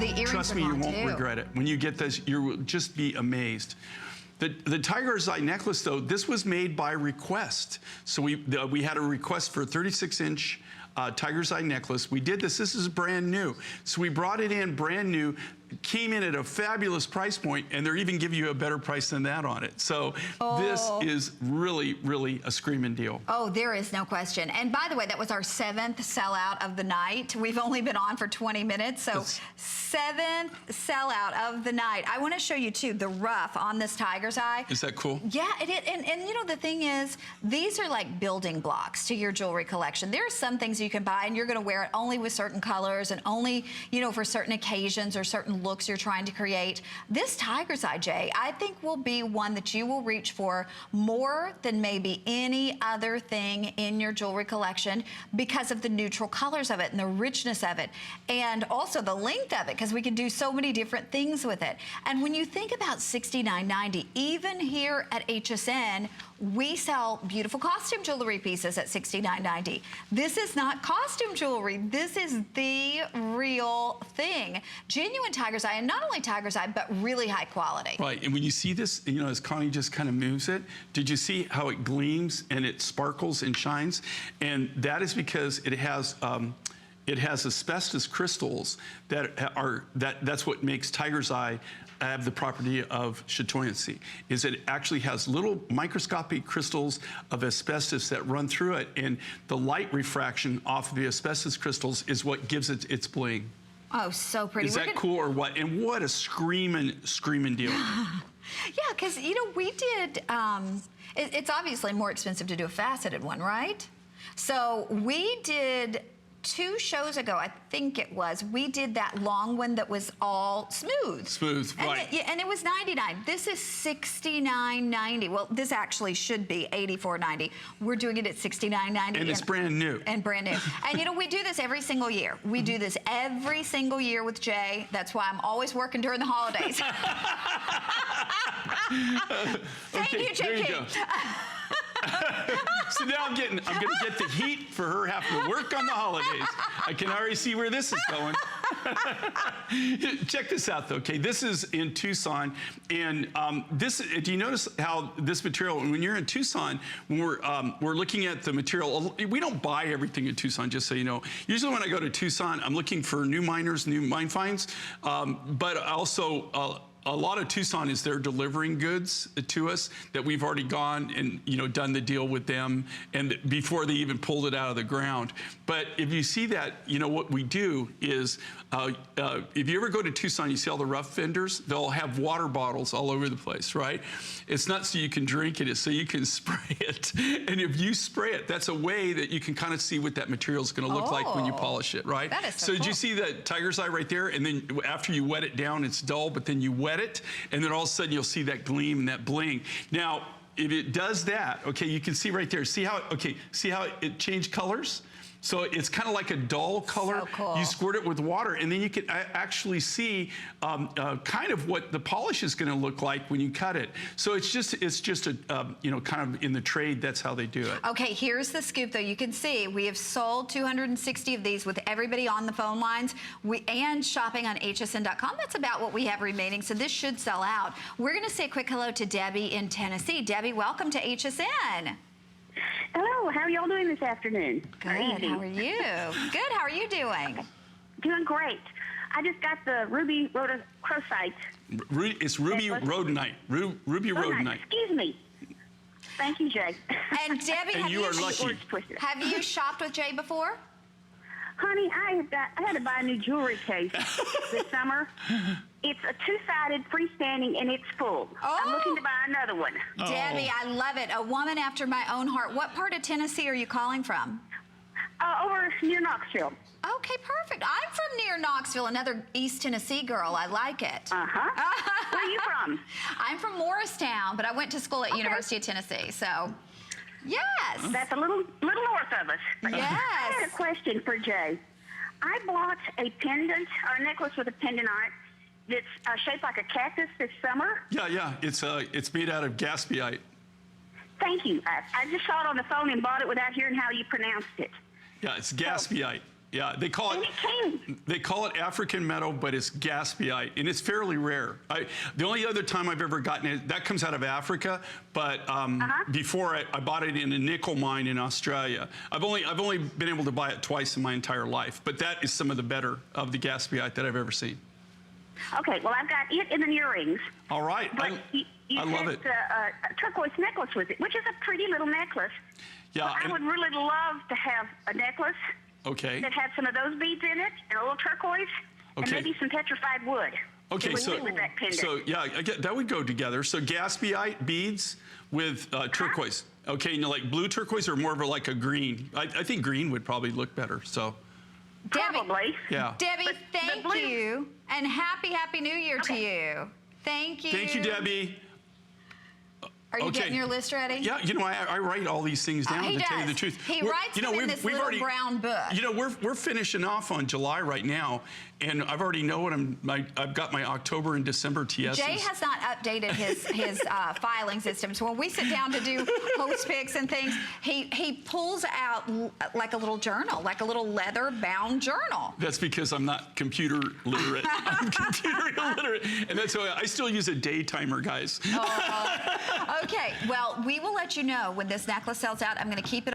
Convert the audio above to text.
The earrings Trust me, you won't regret it. When you get this, you will just be amazed. The tiger's eye necklace, though, this was made by request. So we had a request for a 36-inch tiger's eye necklace. We did this. This is brand new. So we brought it in brand new, came in at a fabulous price point, and they're even giving you a better price than that on it. So this is really, really a screaming deal. Oh, there is no question. And by the way, that was our 7th sellout of the night. We've only been on for 20 minutes, so 7th sellout of the night. I want to show you, too, the ruff on this tiger's eye. Is that cool? Yeah, it is. And you know, the thing is, these are like building blocks to your jewelry collection. There are some things you can buy, and you're going to wear it only with certain colors and only, you know, for certain occasions or certain looks you're trying to create. This tiger's eye, Jay, I think will be one that you will reach for more than maybe any other thing in your jewelry collection because of the neutral colors of it and the richness of it, and also the length of it, because we can do so many different things with it. And when you think about $69.90, even here at HSN, we sell beautiful costume jewelry pieces at $69.90. This is not costume jewelry. This is the real thing. Genuine tiger's eye, and not only tiger's eye, but really high quality. Right, and when you see this, you know, as Connie just kind of moves it, did you see how it gleams and it sparkles and shines? And that is because it has asbestos crystals that's what makes tiger's eye have the property of chatoyancy, is it actually has little microscopic crystals of asbestos that run through it, and the light refraction off of the asbestos crystals is what gives it its bling. Oh, so pretty. Is that cool or what? And what a screaming deal. Yeah, because, you know, we did, it's obviously more expensive to do a faceted one, right? So we did 2 shows ago, I think it was, we did that long one that was all smooth. Smooth, right. And it was $99. This is $69.90. Well, this actually should be $84.90. We're doing it at $69.90. And it's brand new. And brand new. And you know, we do this every single year. We do this every single year with Jay. That's why I'm always working during the holidays. Thank you, JP. There you go. So now I'm going to get the heat for her having to work on the holidays. I can already see where this is going. Check this out, though. Okay, this is in Tucson, and do you notice how this material? When you're in Tucson, when we're looking at the material, we don't buy everything in Tucson. Just so you know, usually when I go to Tucson, I'm looking for new miners, new mine finds, but also. A lot of Tucson is they're delivering goods to us that we've already gone and, you know, done the deal with them, and before they even pulled it out of the ground. But if you see that, you know, what we do is, if you ever go to Tucson, you see all the rough vendors, they'll have water bottles all over the place, right? It's not so you can drink it, it's so you can spray it. And if you spray it, that's a way that you can kind of see what that material is going to look like when you polish it, right? That is so cool. Did you see that tiger's eye right there? And then after you wet it down, it's dull, but then you wet it, and then all of a sudden you'll see that gleam and that bling. Now, if it does that, okay, you can see right there. See how it changed colors? So it's kind of like a dull color. So cool. You squirt it with water, and then you can actually see kind of what the polish is going to look like when you cut it. So it's just a you know, kind of in the trade, that's how they do it. Okay, here's the scoop, though. You can see we have sold 260 of these with everybody on the phone lines and shopping on hsn.com. That's about what we have remaining, so this should sell out. We're going to say a quick hello to Debbie in Tennessee. Debbie, welcome to HSN. Hello, how are y'all doing this afternoon? Good, how are you? Good, how are you doing? Doing great. I just got the ruby rhodochrosite. It's ruby rhodonite. Ruby rhodonite. Excuse me. Thank you, Jay. And Debbie, and you are lucky. Have you shopped with Jay before? Honey, I had to buy a new jewelry case this summer. It's a 2-sided freestanding, and it's full. Oh. I'm looking to buy another one. Debbie, I love it. A woman after my own heart. What part of Tennessee are you calling from? Over near Knoxville. Okay, perfect. I'm from near Knoxville, another East Tennessee girl. I like it. Uh-huh. Where are you from? I'm from Morristown, but I went to school at University of Tennessee, so yes. That's a little north of us. Yes. I had a question for Jay. I bought a pendant, or a necklace with a pendant on it, that's shaped like a cactus this summer. Yeah. It's made out of gaspiite. Thank you. I just saw it on the phone and bought it without hearing how you pronounced it. Yeah, it's gaspiite. Yeah, they call And it. it came. They call it African meadow, but it's gaspiite, and it's fairly rare. The only other time I've ever gotten it, that comes out of Africa, but before I bought it in a nickel mine in Australia. I've only been able to buy it twice in my entire life, but that is some of the better of the gaspiite that I've ever seen. Okay, well, I've got it in the earrings. All right, But you I love had it. a turquoise necklace with it, which is a pretty little necklace. Yeah, But I would really love to have a necklace okay. that had some of those beads in it and a little turquoise and Okay. maybe some petrified wood. Okay, It would so fit with that pendant. yeah, I get, that would go together. So gaspiite beads with turquoise. Okay, you know, like blue turquoise or more of like a green. I think green would probably look better. So Probably. yeah. Debbie, But the thank blue- you, and happy New Year to Okay. you. Thank you. Thank you, Debbie. Are you Okay. getting your list ready? Yeah, you know, I write all these things down He to tell you the does. truth. He writes them in this little brown book. You know, we're finishing off on July right now, and I've already know what I've got my October and December TSs. Jay has not updated his filing system. So when we sit down to do host picks and things, he pulls out like a little journal, like a little leather-bound journal. That's because I'm not computer literate. I'm computer illiterate, and that's why I still use a day timer, guys. Okay, well, we will let you know when this necklace sells out. I'm going to keep it